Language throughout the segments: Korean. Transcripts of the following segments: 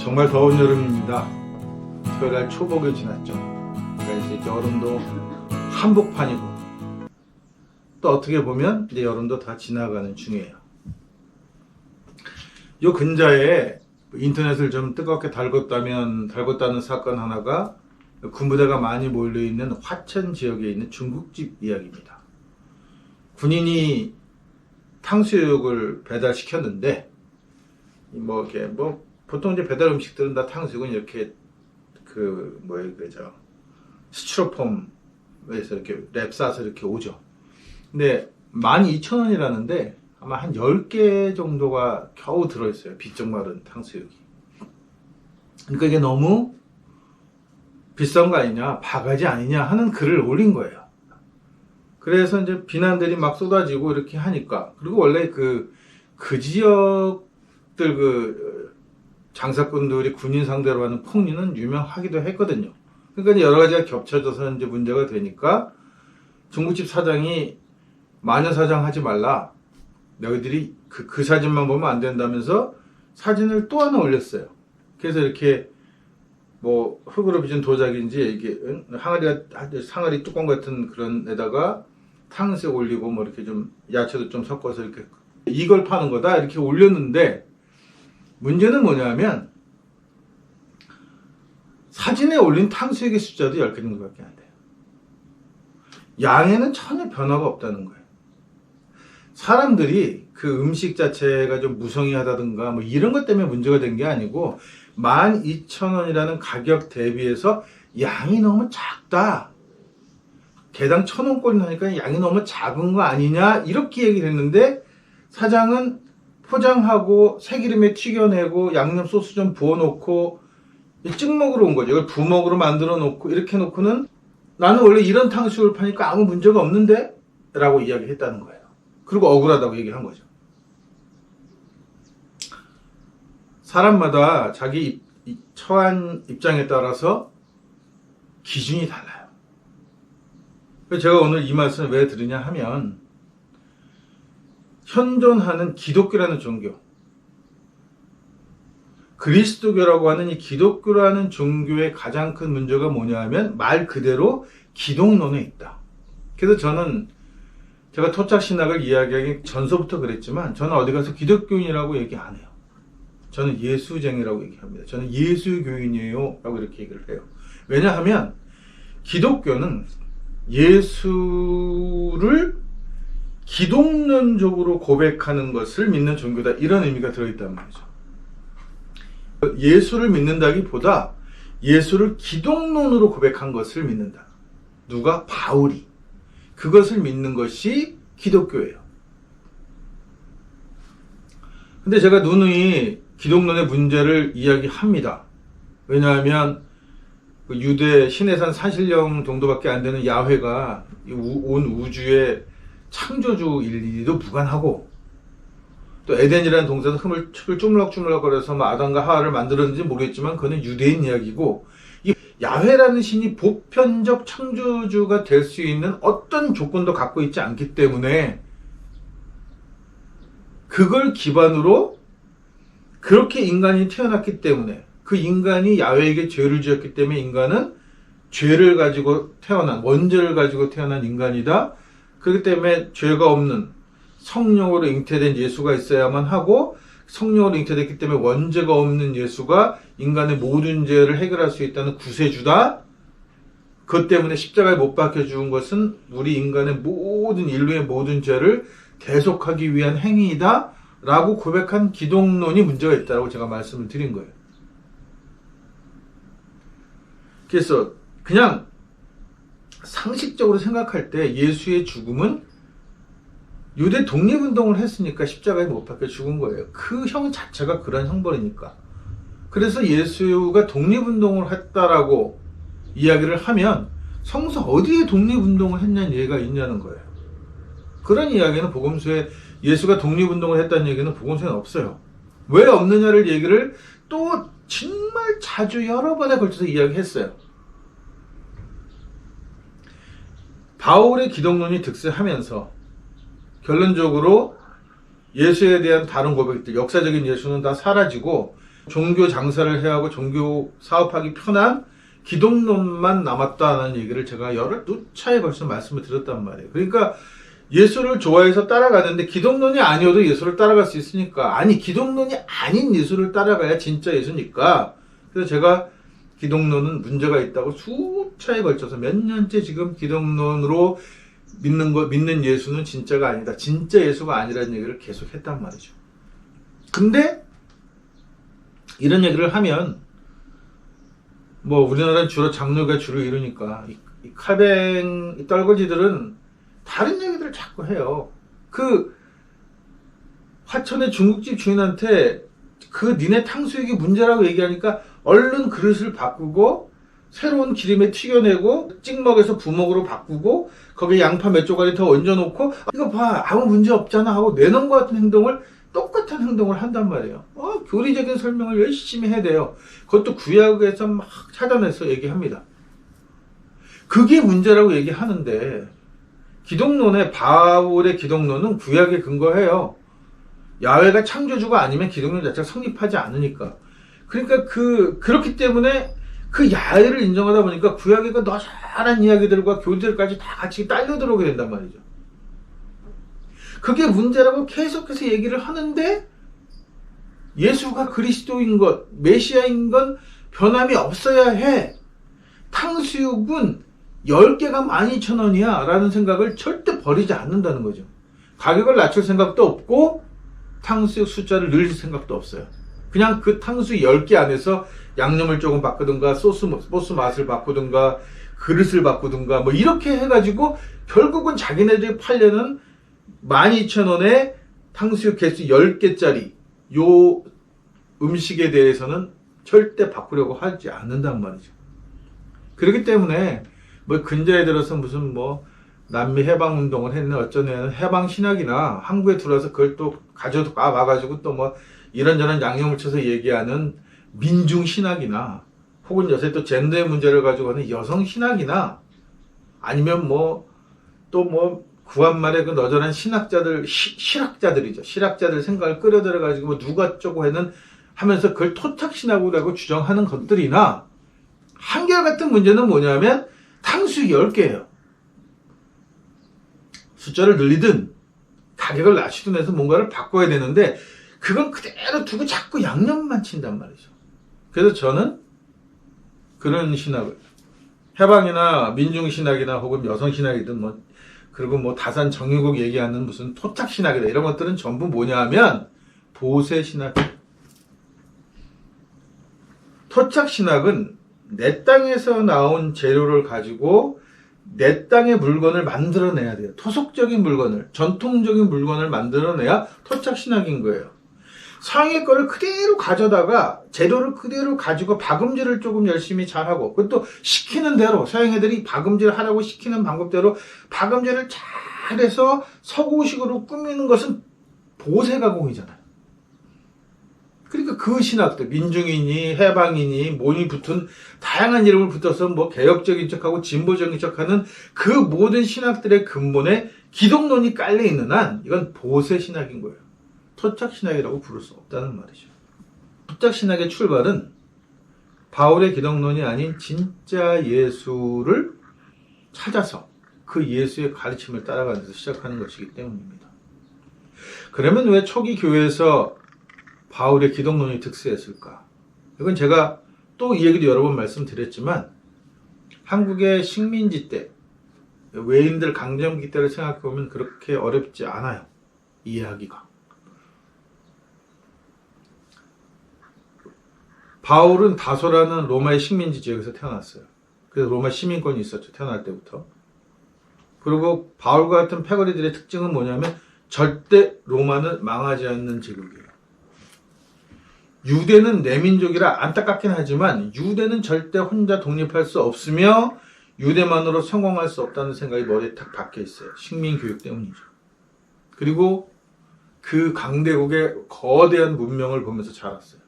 정말 더운 여름입니다. 토요일날 초복을 지났죠. 그러니까 이제 여름도 한복판이고 또 어떻게 보면 이제 여름도 다 지나가는 중이에요. 요 근자에 인터넷을 좀 뜨겁게 달궜다는 사건 하나가 군부대가 많이 몰려있는 화천 지역에 있는 중국집 이야기입니다. 군인이 탕수육을 배달시켰는데 보통 이제 배달 음식들은 다 탕수육은 이렇게 스티로폼에서 이렇게 랩 싸서 이렇게 오죠. 근데 12,000원이라는데 아마 한 10개 정도가 겨우 들어있어요. 비쩍 마른 탕수육이. 그러니까 이게 너무 비싼 거 아니냐, 바가지 아니냐 하는 글을 올린 거예요. 그래서 이제 비난들이 막 쏟아지고 이렇게 하니까, 그리고 원래 그 지역들 장사꾼들이 군인 상대로 하는 폭리는 유명하기도 했거든요. 그러니까 여러 가지가 겹쳐져서 이제 문제가 되니까 중국집 사장이 마녀사장 하지 말라. 너희들이 그 사진만 보면 안 된다면서 사진을 또 하나 올렸어요. 그래서 이렇게 흙으로 빚은 도자기인지 이게 상아리 뚜껑 같은 그런 데다가 탕수육 올리고 이렇게 좀 야채도 좀 섞어서 이렇게 이걸 파는 거다 이렇게 올렸는데, 문제는 뭐냐면 사진에 올린 탕수육의 숫자도 10개 정도밖에 안 돼요. 양에는 전혀 변화가 없다는 거예요. 사람들이 그 음식 자체가 좀 무성의하다든가 이런 것 때문에 문제가 된 게 아니고 12,000원이라는 가격 대비해서 양이 너무 작다. 개당 1,000원꼴 하니까 양이 너무 작은 거 아니냐 이렇게 얘기를 했는데, 사장은 포장하고 새기름에 튀겨내고 양념 소스 좀 부어놓고 찍먹으로 온 거죠. 이걸 부먹으로 만들어 놓고 이렇게 놓고는 나는 원래 이런 탕수육을 파니까 아무 문제가 없는데? 라고 이야기했다는 거예요. 그리고 억울하다고 얘기한 거죠. 사람마다 자기 처한 입장에 따라서 기준이 달라요. 제가 오늘 이 말씀을 왜 드리냐 하면, 현존하는 기독교라는 종교, 그리스도교라고 하는 이 기독교라는 종교의 가장 큰 문제가 뭐냐 하면 말 그대로 기독론에 있다. 그래서 제가 토착신학을 이야기하기 전서부터 그랬지만 저는 어디 가서 기독교인이라고 얘기 안 해요. 저는 예수쟁이라고 얘기합니다. 저는 예수교인이에요 라고 이렇게 얘기를 해요. 왜냐하면 기독교는 예수를 기독론적으로 고백하는 것을 믿는 종교다, 이런 의미가 들어있단 말이죠. 예수를 믿는다기보다 예수를 기독론으로 고백한 것을 믿는다. 누가? 바울이. 그것을 믿는 것이 기독교예요. 근데 제가 누누이 기독론의 문제를 이야기합니다. 왜냐하면 유대 신해산 사실령 정도밖에 안 되는 야훼가 온 우주의 창조주일리도 무관하고, 또 에덴이라는 동산은 흙을 쪼물락쪼물락거려서 아담과 하와를 만들었는지 모르겠지만 그거는 유대인 이야기고, 이 야훼라는 신이 보편적 창조주가 될 수 있는 어떤 조건도 갖고 있지 않기 때문에, 그걸 기반으로 그렇게 인간이 태어났기 때문에, 그 인간이 야훼에게 죄를 지었기 때문에 인간은 죄를 가지고 태어난, 원죄를 가지고 태어난 인간이다. 그렇기 때문에 죄가 없는 성령으로 잉태된 예수가 있어야만 하고, 성령으로 잉태됐기 때문에 원죄가 없는 예수가 인간의 모든 죄를 해결할 수 있다는 구세주다. 그것 때문에 십자가에 못 박혀 죽은 것은 우리 인간의 모든 인류의 모든 죄를 대속하기 위한 행위이다 라고 고백한 기독론이 문제가 있다고 제가 말씀을 드린 거예요. 그래서 그냥 상식적으로 생각할 때 예수의 죽음은 유대 독립운동을 했으니까 십자가에 못 박혀 죽은 거예요. 그 형 자체가 그런 형벌이니까. 그래서 예수가 독립운동을 했다라고 이야기를 하면 성서 어디에 독립운동을 했냐는 얘기가 있냐는 거예요. 그런 이야기는 복음서에, 예수가 독립운동을 했다는 얘기는 복음서에는 없어요. 왜 없느냐를 얘기를 또 정말 자주 여러 번에 걸쳐서 이야기했어요. 바울의 기독론이 득세하면서 결론적으로 예수에 대한 다른 고백들, 역사적인 예수는 다 사라지고 종교 장사를 해야 하고 종교 사업하기 편한 기독론만 남았다는 얘기를 제가 여러 차례 벌써 말씀을 드렸단 말이에요. 그러니까 예수를 좋아해서 따라가는데 기독론이 아니어도 예수를 따라갈 수 있으니까, 아니 기독론이 아닌 예수를 따라가야 진짜 예수니까. 그래서 제가 기독론은 문제가 있다고 수차에 걸쳐서 몇 년째 지금 기독론으로 믿는 예수는 진짜가 아니다, 진짜 예수가 아니라는 얘기를 계속 했단 말이죠. 근데 이런 얘기를 하면 뭐 우리나라는 주로 장로가 주로 이러니까 이 칼뱅 이 떨거지들은 다른 얘기들을 자꾸 해요. 그 화천의 중국집 주인한테 그 니네 탕수육이 문제라고 얘기하니까 얼른 그릇을 바꾸고 새로운 기름에 튀겨내고 찍먹에서 부먹으로 바꾸고 거기에 양파 몇 조각이 더 얹어놓고 이거 봐 아무 문제 없잖아 하고 내놓은 것 같은 행동을, 똑같은 행동을 한단 말이에요. 교리적인 설명을 열심히 해야 돼요. 그것도 구약에서 막 찾아내서 얘기합니다. 그게 문제라고 얘기하는데 기독론의 바울의 기독론은 구약에 근거해요. 야훼가 창조주가 아니면 기독론 자체가 성립하지 않으니까. 그러니까 그렇기 때문에 그 야훼를 인정하다 보니까 구약의 그 너절한 이야기들과 교리들까지 다 같이 딸려 들어오게 된단 말이죠. 그게 문제라고 계속해서 얘기를 하는데 예수가 그리스도인 것, 메시아인 건 변함이 없어야 해. 탕수육은 10개가 12,000원이야 라는 생각을 절대 버리지 않는다는 거죠. 가격을 낮출 생각도 없고 탕수육 숫자를 늘릴 생각도 없어요. 그냥 그 탕수육 10개 안에서 양념을 조금 바꾸든가 소스 맛을 바꾸든가 그릇을 바꾸든가 뭐 이렇게 해가지고 결국은 자기네들이 팔려는 12,000원의 탕수육 개수 10개짜리 요 음식에 대해서는 절대 바꾸려고 하지 않는단 말이죠. 그렇기 때문에 뭐 근자에 들어서 무슨 뭐 남미 해방 운동을 했네 어쩌네 해방 신학이나 한국에 들어와서 그걸 또 가져다 와가지고 또 뭐 이런저런 양념을 쳐서 얘기하는 민중 신학이나 혹은 요새 또 젠더의 문제를 가지고 하는 여성 신학이나 아니면 뭐 또 뭐 구한말의 그 너절한 신학자들 실학자들이죠. 실학자들 생각을 끌어들여 가지고 뭐 누가 어쩌고 하면서 그걸 토착 신학이라고 주장하는 것들이나 한결같은 문제는 뭐냐면 탕수육 10개예요. 숫자를 늘리든 가격을 낮추든 해서 뭔가를 바꿔야 되는데 그건 그대로 두고 자꾸 양념만 친단 말이죠. 그래서 저는 그런 신학을 해방이나 민중신학이나 혹은 여성신학이든 뭐 그리고 뭐 다산 정유국 얘기하는 무슨 토착신학이다 이런 것들은 전부 뭐냐 하면 보세신학. 토착신학은 내 땅에서 나온 재료를 가지고 내 땅의 물건을 만들어내야 돼요. 토속적인 물건을, 전통적인 물건을 만들어내야 토착신학인 거예요. 서양의 거를 그대로 가져다가 재료를 그대로 가지고 박음질을 조금 열심히 잘하고 그것도 시키는 대로 서양 애들이 박음질 하라고 시키는 방법대로 박음질을 잘해서 서구식으로 꾸미는 것은 보세 가공이잖아요. 그러니까 그 신학들 민중이니 해방이니 뭐니 붙은 다양한 이름을 붙어서 뭐 개혁적인 척하고 진보적인 척하는 그 모든 신학들의 근본에 기독론이 깔려 있는 한 이건 보세 신학인 거예요. 토착신학이라고 부를 수 없다는 말이죠. 토착신학의 출발은 바울의 기독론이 아닌 진짜 예수를 찾아서 그 예수의 가르침을 따라가는 데서 시작하는 것이기 때문입니다. 그러면 왜 초기 교회에서 바울의 기독론이 득세했을까? 이건 제가 또 이 얘기도 여러 번 말씀드렸지만 한국의 식민지 때 외인들 강점기 때를 생각해보면 그렇게 어렵지 않아요. 이해하기가. 바울은 다소라는 로마의 식민지 지역에서 태어났어요. 그래서 로마 시민권이 있었죠. 태어날 때부터. 그리고 바울과 같은 패거리들의 특징은 뭐냐면 절대 로마는 망하지 않는 제국이에요. 유대는 내 민족이라 안타깝긴 하지만 유대는 절대 혼자 독립할 수 없으며 유대만으로 성공할 수 없다는 생각이 머리에 탁 박혀 있어요. 식민교육 때문이죠. 그리고 그 강대국의 거대한 문명을 보면서 자랐어요.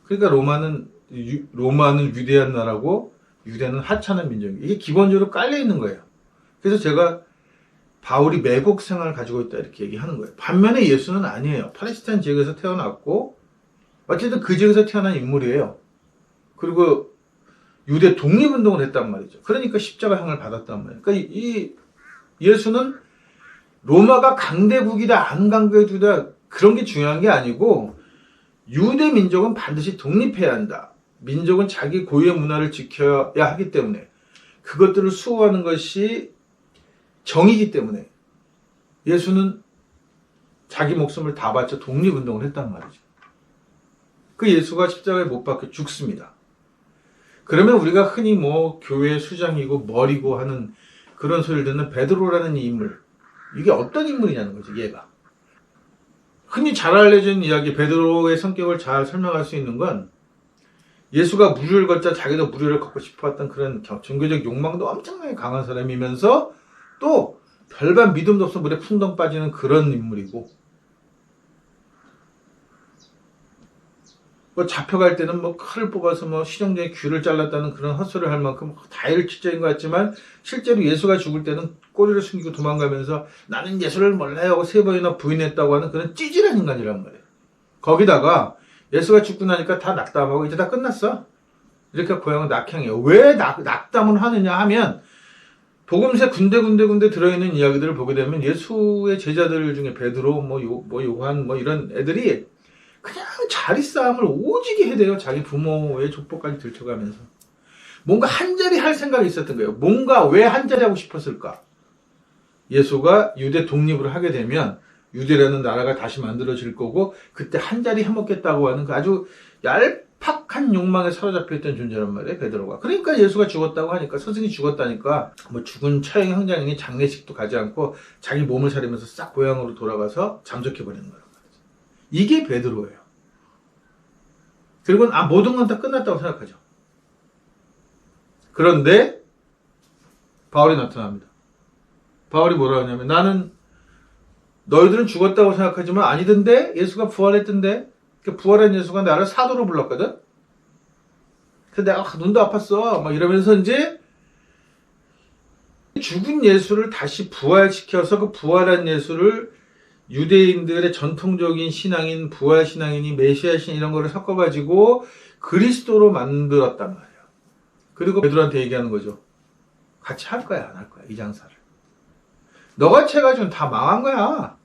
그러니까 로마는 위대한 나라고 유대는 하찮은 민족이에요. 이게 기본적으로 깔려 있는 거예요. 그래서 제가 바울이 매국 생활을 가지고 있다 이렇게 얘기하는 거예요. 반면에 예수는 아니에요. 팔레스타인 지역에서 태어났고 어쨌든 그 지역에서 태어난 인물이에요. 그리고 유대 독립운동을 했단 말이죠. 그러니까 십자가형을 받았단 말이에요. 그러니까 이 예수는 로마가 강대국이다 안 강대국이다 그런 게 중요한 게 아니고 유대 민족은 반드시 독립해야 한다. 민족은 자기 고유의 문화를 지켜야 하기 때문에 그것들을 수호하는 것이 정이기 때문에 예수는 자기 목숨을 다 바쳐 독립운동을 했단 말이죠. 그 예수가 십자가에 못 박혀 죽습니다. 그러면 우리가 흔히 뭐 교회 수장이고 머리고 하는 그런 소리를 듣는 베드로라는 이 인물, 이게 어떤 인물이냐는 거죠. 얘가 흔히 잘 알려진 이야기, 베드로의 성격을 잘 설명할 수 있는 건 예수가 무리를 걷자 자기도 무리를 걷고 싶어했던 그런 종교적 욕망도 엄청나게 강한 사람이면서 또 별반 믿음도 없어 물에 풍덩 빠지는 그런 인물이고, 뭐 잡혀갈 때는 뭐 칼을 뽑아서 뭐 시종장에 귀를 잘랐다는 그런 헛소리를 할 만큼 다혈질적인 것 같지만 실제로 예수가 죽을 때는 꼬리를 숨기고 도망가면서 나는 예수를 몰라요 하고 3번이나 부인했다고 하는 그런 찌질한 인간이란 말이에요. 거기다가 예수가 죽고 나니까 다 낙담하고 이제 다 끝났어. 이렇게 고향은 낙향이에요. 왜 낙담을 하느냐 하면 복음서에 군데 들어있는 이야기들을 보게 되면 예수의 제자들 중에 베드로, 요한, 이런 애들이 그냥 자리싸움을 오지게 해대요. 자기 부모의 족보까지 들춰가면서. 뭔가 한자리 할 생각이 있었던 거예요. 뭔가 왜 한자리 하고 싶었을까? 예수가 유대 독립을 하게 되면 유대라는 나라가 다시 만들어질 거고 그때 한자리 해먹겠다고 하는 그 아주 얄팍한 욕망에 사로잡혀 있던 존재란 말이에요. 베드로가. 그러니까 예수가 죽었다고 하니까, 스승이 죽었다니까 뭐 죽은 처형 형장이니 장례식도 가지 않고 자기 몸을 사리면서 싹 고향으로 돌아가서 잠적해버리는 거란 말이죠. 이게 베드로예요. 그리고 모든 건 다 끝났다고 생각하죠. 그런데 바울이 나타납니다. 바울이 뭐라 하냐면 나는 너희들은 죽었다고 생각하지만 아니던데 예수가 부활했던데, 부활한 예수가 나를 사도로 불렀거든. 근데 내가 눈도 아팠어 막 이러면서 이제 죽은 예수를 다시 부활시켜서 그 부활한 예수를 유대인들의 전통적인 신앙인, 부활 신앙인이 메시아 신 이런 거를 섞어가지고 그리스도로 만들었단 말이에요. 그리고 베드로한테 얘기하는 거죠. 같이 할 거야, 안 할 거야, 이 장사를. 너같이 해가지고는 다 망한 거야.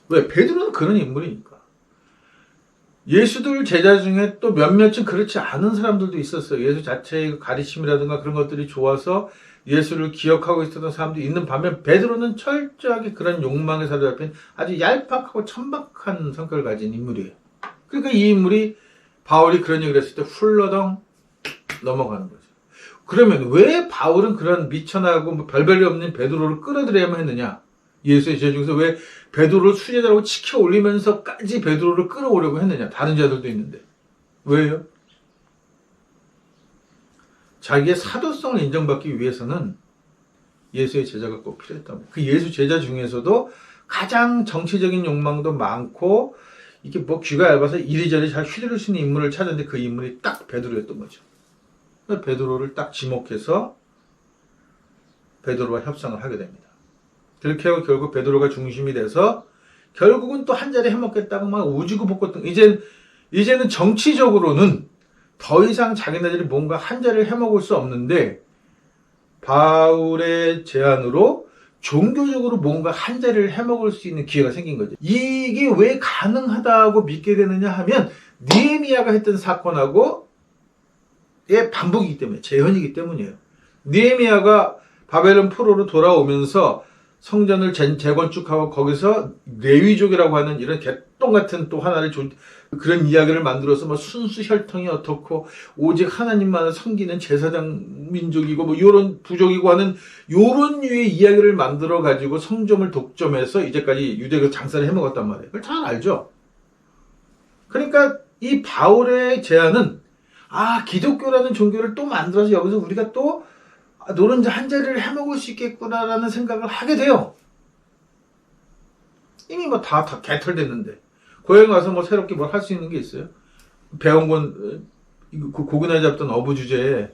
왜? 베드로는 그런 인물이니까. 예수들 제자 중에 또 몇몇은 그렇지 않은 사람들도 있었어요. 예수 자체의 가르침이라든가 그런 것들이 좋아서 예수를 기억하고 있었던 사람들이 있는 반면 베드로는 철저하게 그런 욕망에 사로잡힌 아주 얄팍하고 천박한 성격을 가진 인물이에요. 그러니까 이 인물이 바울이 그런 얘기를 했을 때 훌러덩 넘어가는 거죠. 그러면 왜 바울은 그런 미천하고 별별이 없는 베드로를 끌어들여야만 했느냐? 예수의 제자 중에서 왜 베드로를 수제자라고 치켜 올리면서까지 베드로를 끌어오려고 했느냐? 다른 자들도 있는데. 왜요? 자기의 사도성을 인정받기 위해서는 예수의 제자가 꼭 필요했단 말이에요. 그 예수 제자 중에서도 가장 정치적인 욕망도 많고 이게 뭐 귀가 얇아서 이리저리 잘 휘두를 수 있는 인물을 찾았는데 그 인물이 딱 베드로였던 거죠. 베드로를 딱 지목해서 베드로와 협상을 하게 됩니다. 그렇게 하고 결국 베드로가 중심이 돼서 결국은 또 한 자리 해먹겠다고 막 오지고 볶았던, 이제는 정치적으로는 더 이상 자기네들이 뭔가 한 자리를 해먹을 수 없는데 바울의 제안으로 종교적으로 뭔가 한 자리를 해먹을 수 있는 기회가 생긴 거죠. 이게 왜 가능하다고 믿게 되느냐 하면 느헤미야가 했던 사건하고 반복이기 때문에, 재현이기 때문이에요. 느헤미야가 바벨론 포로로 돌아오면서 성전을 재건축하고 거기서 레위족이라고 하는 이런 개똥 같은 또 하나를 그런 이야기를 만들어서 뭐 순수 혈통이 어떻고 오직 하나님만을 섬기는 제사장 민족이고 뭐 요런 부족이고 하는 요런 류의 이야기를 만들어 가지고 성전을 독점해서 이제까지 유대가 장사를 해먹었단 말이에요. 그걸 잘 알죠. 그러니까 이 바울의 제안은 기독교라는 종교를 또 만들어서 여기서 우리가 또 노른자 한 자리를 해먹을 수 있겠구나라는 생각을 하게 돼요. 이미 뭐 다 개털됐는데 고향 가서 뭐 새롭게 뭘 할 수 있는 게 있어요? 배원군 고구나 잡던 어부 주제에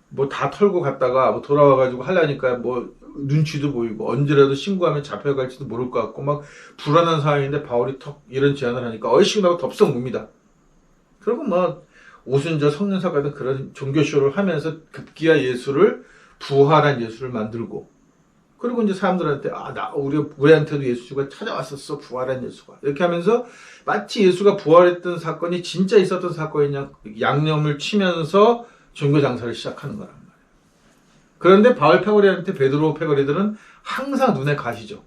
뭐 다 털고 갔다가 뭐 돌아와가지고 하려니까 뭐 눈치도 보이고 언제라도 신고하면 잡혀갈지도 모를 것 같고 막 불안한 상황인데 바울이 턱 이런 제안을 하니까 얼씨구 하고 덥석 웁니다. 그리고 뭐 오순절 성년사 같은 그런 종교쇼를 하면서 급기야 예수를 부활한 예수를 만들고, 그리고 이제 사람들한테 우리한테도 예수가 찾아왔었어, 부활한 예수가, 이렇게 하면서 마치 예수가 부활했던 사건이 진짜 있었던 사건이냐 양념을 치면서 종교 장사를 시작하는 거란 말이에요. 그런데 바울 패거리한테 베드로 패거리들은 항상 눈에 가시죠.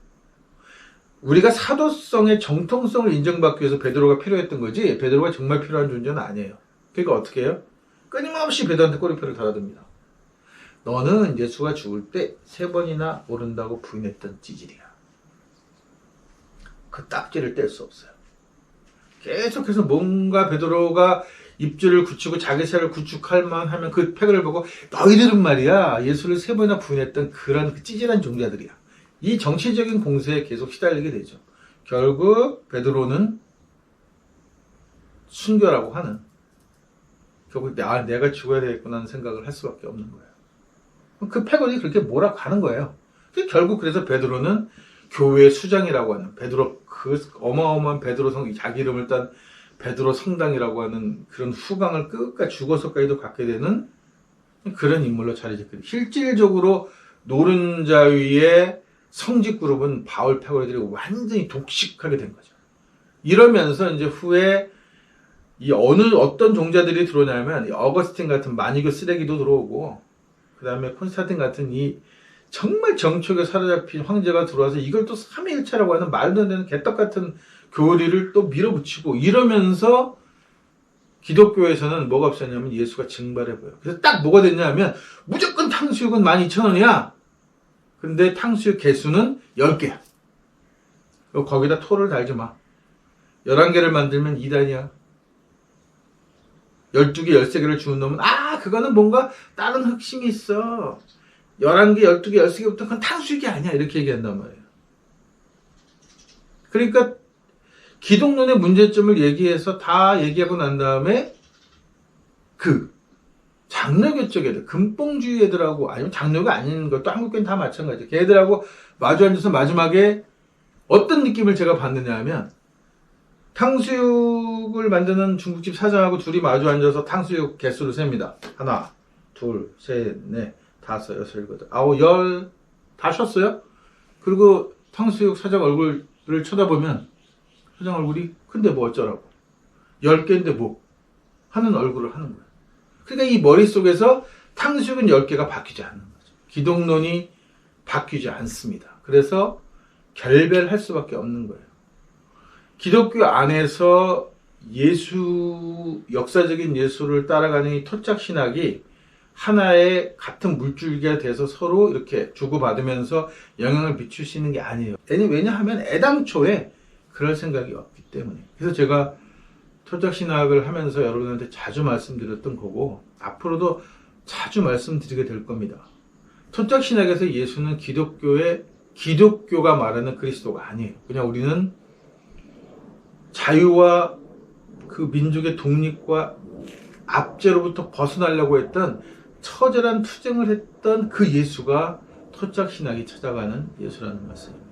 우리가 사도성의 정통성을 인정받기 위해서 베드로가 필요했던 거지 베드로가 정말 필요한 존재는 아니에요. 그러니까 어떻게 해요? 끊임없이 베드로한테 꼬리표를 달아듭니다. 너는 예수가 죽을 때 3번이나 모른다고 부인했던 찌질이야. 그 딱지를 뗄 수 없어요. 계속해서 뭔가 베드로가 입지를 굳히고 자기 세를 구축할 만하면 그 패거를 보고 너희들은 말이야 예수를 3번이나 부인했던 그런 찌질한 종자들이야. 이 정치적인 공세에 계속 시달리게 되죠. 결국 베드로는 순교라고 하는, 결국 내가 죽어야 되겠구나 하는 생각을 할 수밖에 없는 거예요. 그 패거리 그렇게 몰아가는 거예요. 결국 그래서 베드로는 교회의 수장이라고 하는 베드로, 그 어마어마한 베드로 성, 자기 이름을 딴 베드로 성당이라고 하는 그런 후광을 끝까지 죽어서까지도 갖게 되는 그런 인물로 자리 잡게 돼요. 실질적으로 노른자위의 성직 그룹은 바울 패거리들이 완전히 독식하게 된 거죠. 이러면서 이제 후에 어떤 종자들이 들어오냐면 어거스틴 같은 만이교 쓰레기도 들어오고, 그 다음에 콘스탄틴 같은 이 정말 정촉에 사로잡힌 황제가 들어와서 이걸 또 3위일체라고 하는 말도 안 되는 개떡 같은 교리를 또 밀어붙이고, 이러면서 기독교에서는 뭐가 없었냐면 예수가 증발해보여요. 그래서 딱 뭐가 됐냐 하면 무조건 탕수육은 12,000원이야. 근데 탕수육 개수는 10개야. 거기다 토를 달지 마. 11개를 만들면 2단이야. 12개, 13개를 주는 놈은 그거는 뭔가 다른核심이 있어. 11개, 12개, 13개부터 그건 탕수육이 아니야. 이렇게 얘기한단 말이에요. 그러니까 기독론의 문제점을 얘기해서 다 얘기하고 난 다음에 장로교 쪽 애들, 금뽕주의 애들하고, 아니면 장로가 아닌 것도 한국교는 다 마찬가지예요. 걔들하고 마주 앉아서 마지막에 어떤 느낌을 제가 받느냐 하면, 탕수육을 만드는 중국집 사장하고 둘이 마주 앉아서 탕수육 개수를 셉니다. 1, 2, 3, 4, 5, 6, 7, 8, 10. 다 쉬었어요? 그리고 탕수육 사장 얼굴을 쳐다보면 사장 얼굴이 근데 뭐 어쩌라고, 10개인데 뭐 하는 얼굴을 하는 거예요. 그러니까 이 머릿속에서 탕수육은 10개가 바뀌지 않는 거죠. 기독론이 바뀌지 않습니다. 그래서 결별할 수밖에 없는 거예요. 기독교 안에서 역사적인 예수를 따라가는 이 토착신학이 하나의 같은 물줄기가 돼서 서로 이렇게 주고받으면서 영향을 미칠 수 있는 게 아니에요. 왜냐하면 애당초에 그럴 생각이 없기 때문에. 그래서 제가 토착신학을 하면서 여러분한테 자주 말씀드렸던 거고, 앞으로도 자주 말씀드리게 될 겁니다. 토착신학에서 예수는 기독교가 말하는 그리스도가 아니에요. 그냥 우리는 자유와 그 민족의 독립과 압제로부터 벗어나려고 했던 처절한 투쟁을 했던 그 예수가 토착신학이 찾아가는 예수라는 말씀입니다.